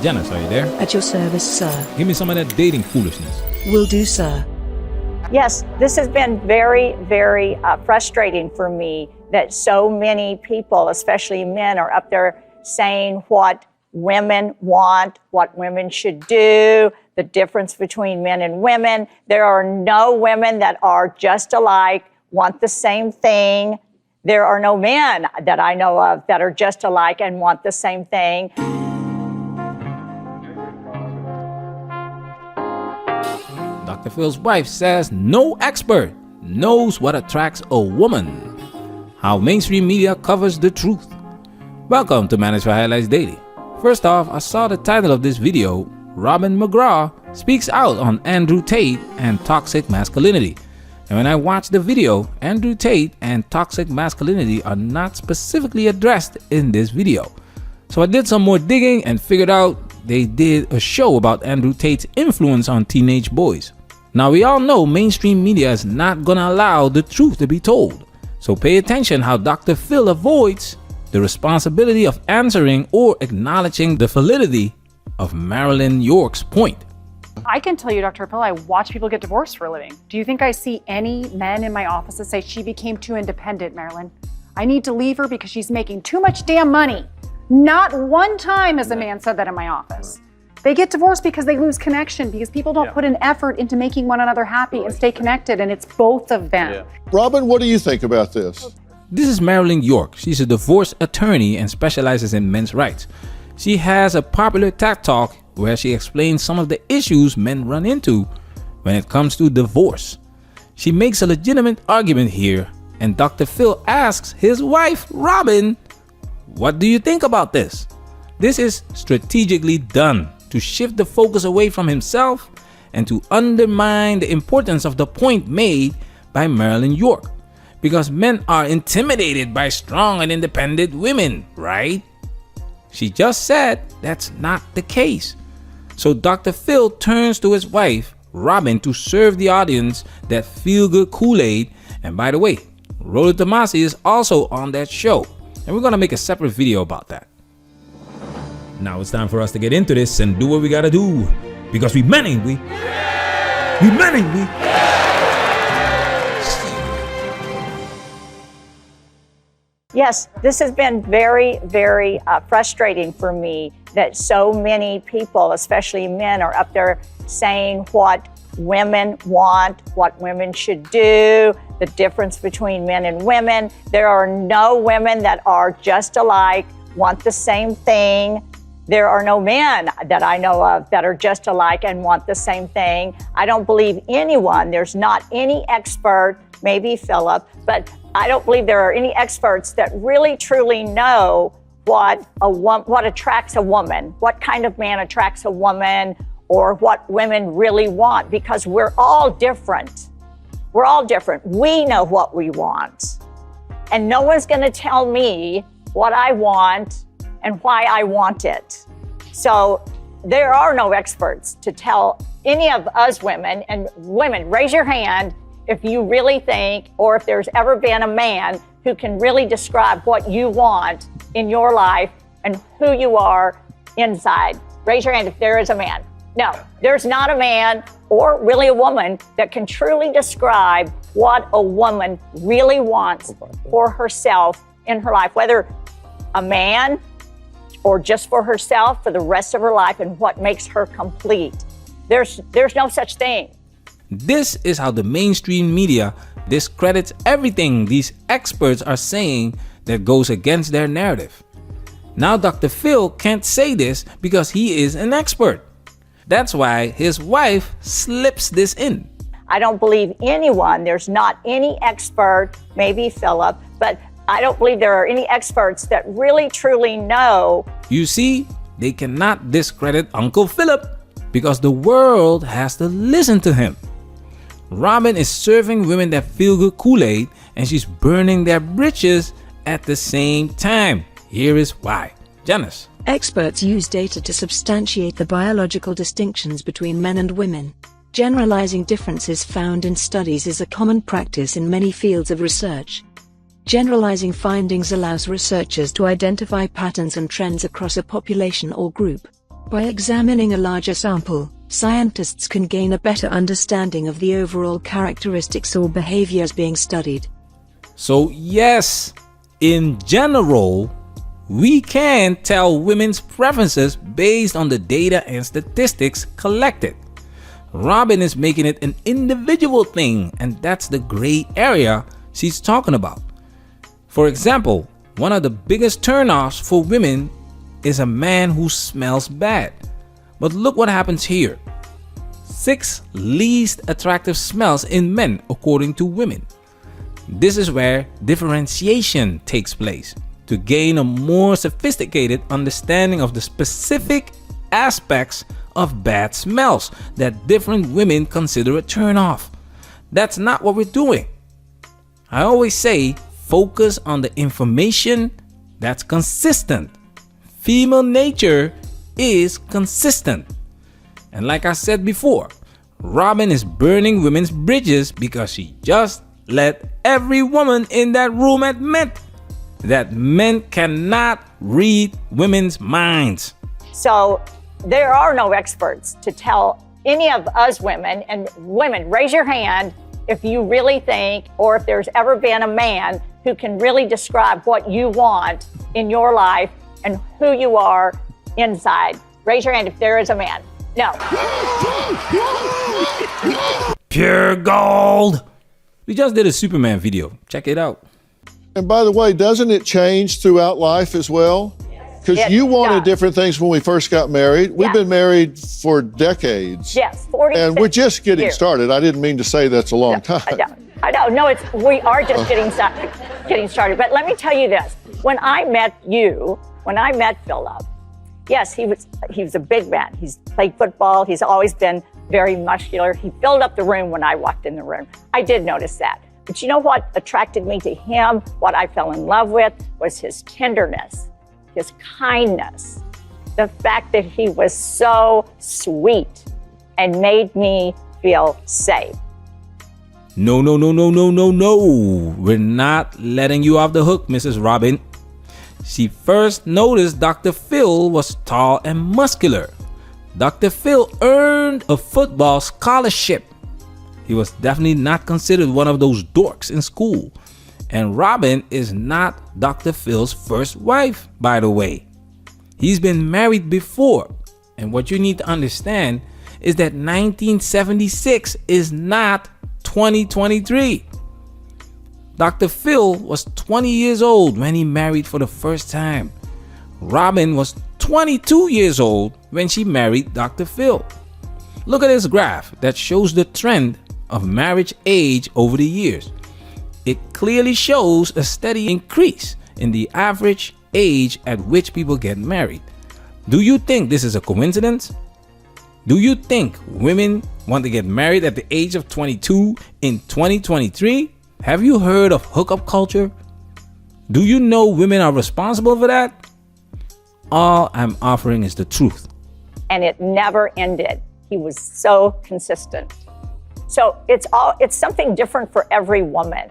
Janice, are you there? At your service, sir. Give me some of that dating foolishness. Will do, sir. Yes, this has been very, very frustrating for me that so many people, especially men, are up there saying what women want, what women should do, the difference between men and women. There are no women that are just alike, want the same thing. There are no men that I know of that are just alike and want the same thing. Dr. Phil's wife says no expert knows what attracts a woman. How mainstream media covers the truth. Welcome to Managed for Highlights Daily. First off, I saw the title of this video. Robin McGraw speaks out on Andrew Tate and toxic masculinity. And when I watched the video, Andrew Tate and toxic masculinity are not specifically addressed in this video. So I did some more digging and figured out they did a show about Andrew Tate's influence on teenage boys. Now we all know mainstream media is not gonna allow the truth to be told. So pay attention how Dr. Phil avoids the responsibility of answering or acknowledging the validity of Marilyn York's point. I can tell you, Dr. Phil, I watch people get divorced for a living. Do you think I see any men in my office that say she became too independent, Marilyn? I need to leave her because she's making too much damn money. Not one time has a man said that in my office. They get divorced because they lose connection, because people don't put an effort into making one another happy and stay connected, and it's both of them. Robin, what do you think about this? This is Marilyn York. She's a divorce attorney and specializes in men's rights. She has a popular TED Talk where she explains some of the issues men run into when it comes to divorce. She makes a legitimate argument here, and Dr. Phil asks his wife, Robin, what do you think about this? This is strategically done to shift the focus away from himself and to undermine the importance of the point made by Marilyn York. Because men are intimidated by strong and independent women, right? She just said that's not the case. So Dr. Phil turns to his wife, Robin, to serve the audience that feel-good Kool-Aid. And by the way, Rollo Tomasi is also on that show. And we're gonna make a separate video about that. Now it's time for us to get into this and do what we gotta do. Because we men, ain't we? We men, ain't we? Yes, this has been very, very frustrating for me that so many people, especially men, are up there saying what women want, what women should do, the difference between men and women. There are no women that are just alike, want the same thing. There are no men that I know of that are just alike and want the same thing. I don't believe anyone, there's not any expert, maybe Philip, but I don't believe there are any experts that really truly know what attracts a woman, what kind of man attracts a woman, or what women really want, because we're all different. We're all different. We know what we want. And no one's gonna tell me what I want and why I want it. So there are no experts to tell any of us women, and women, raise your hand if you really think, or if there's ever been a man who can really describe what you want in your life and who you are inside. Raise your hand if there is a man. No, there's not a man or really a woman that can truly describe what a woman really wants for herself in her life, whether a man or just for herself for the rest of her life, and what makes her complete. There's no such thing. This is how the mainstream media discredits everything these experts are saying that goes against their narrative. Now Dr. Phil can't say this because he is an expert. That's why his wife slips this in. I don't believe anyone, there's not any expert, maybe Philip, but I don't believe there are any experts that really truly know. You see, they cannot discredit Uncle Philip because the world has to listen to him. Robin is serving women that feel good Kool-Aid, and she's burning their britches at the same time. Here is why. Janice. Experts use data to substantiate the biological distinctions between men and women. Generalizing differences found in studies is a common practice in many fields of research. Generalizing findings allows researchers to identify patterns and trends across a population or group. By examining a larger sample, scientists can gain a better understanding of the overall characteristics or behaviors being studied. So yes, in general, we can tell women's preferences based on the data and statistics collected. Robin is making it an individual thing, and that's the gray area she's talking about. For example, one of the biggest turnoffs for women is a man who smells bad. But look what happens here. 6 least attractive smells in men according to women. This is where differentiation takes place to gain a more sophisticated understanding of the specific aspects of bad smells that different women consider a turnoff. That's not what we're doing. I always say focus on the information that's consistent. Female nature is consistent. And like I said before, Robin is burning women's bridges because she just let every woman in that room admit that men cannot read women's minds. So there are no experts to tell any of us women, and women, raise your hand if you really think, or if there's ever been a man who can really describe what you want in your life and who you are inside. Raise your hand if there is a man. No. Pure gold. We just did a Superman video. Check it out. And by the way, doesn't it change throughout life as well? Because you wanted different things when we first got married. We've been married for decades. Yes, 40 And we're just getting started. I didn't mean to say that's a long time. I know. No, we are just getting started. But let me tell you this. When I met Philip, yes, he was a big man. He's played football. He's always been very muscular. He filled up the room when I walked in the room. I did notice that. But you know what attracted me to him, what I fell in love with, was his tenderness, his kindness, the fact that he was so sweet and made me feel safe. No. We're not letting you off the hook, Mrs. Robin. She first noticed Dr. Phil was tall and muscular. Dr. Phil earned a football scholarship. He was definitely not considered one of those dorks in school. And Robin is not Dr. Phil's first wife, by the way. He's been married before. And what you need to understand is that 1976 is not 2023. Dr. Phil was 20 years old when he married for the first time. Robin was 22 years old when she married Dr. Phil. Look at this graph that shows the trend of marriage age over the years. It clearly shows a steady increase in the average age at which people get married. Do you think this is a coincidence? Do you think women want to get married at the age of 22 in 2023? Have you heard of hookup culture? Do you know women are responsible for that? All I'm offering is the truth. And it never ended. He was so consistent. So it's something different for every woman.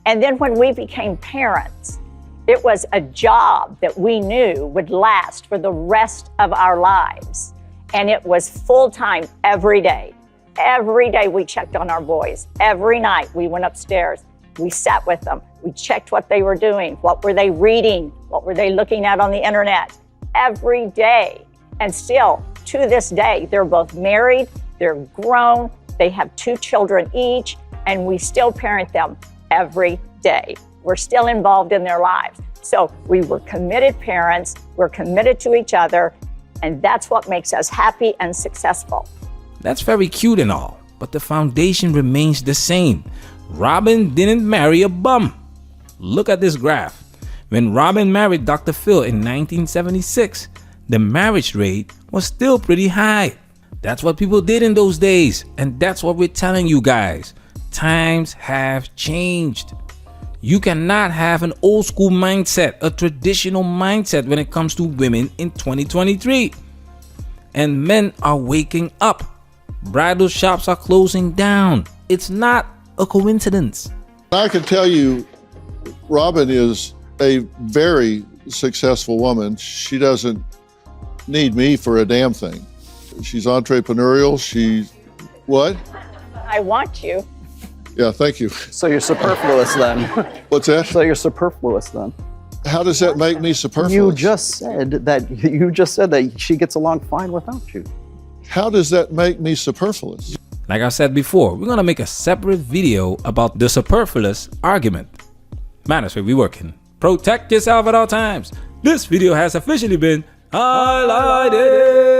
And then when we became parents, it was a job that we knew would last for the rest of our lives. And it was full-time every day. Every day we checked on our boys. Every night we went upstairs. We sat with them. We checked what they were doing. What were they reading? What were they looking at on the internet? Every day. And still, to this day, they're both married. They're grown. They have 2 children each. And we still parent them every day. We're still involved in their lives. So we were committed parents. We're committed to each other. And that's what makes us happy and successful. That's very cute and all, but the foundation remains the same. Robin didn't marry a bum. Look at this graph. When Robin married Dr. Phil in 1976, the marriage rate was still pretty high. That's what people did in those days, and that's what we're telling you guys. Times have changed. You cannot have an old school mindset, a traditional mindset when it comes to women in 2023. And men are waking up. Bridal shops are closing down. It's not a coincidence. I can tell you, Robin is a very successful woman. She doesn't need me for a damn thing. She's entrepreneurial. She's what? I want you. Yeah, thank you. So you're superfluous then. What's that? So you're superfluous then. How does that make me superfluous? You just said that she gets along fine without you. How does that make me superfluous? Like I said before, we're gonna make a separate video about the superfluous argument. Manosphere, we working. Protect yourself at all times. This video has officially been highlighted.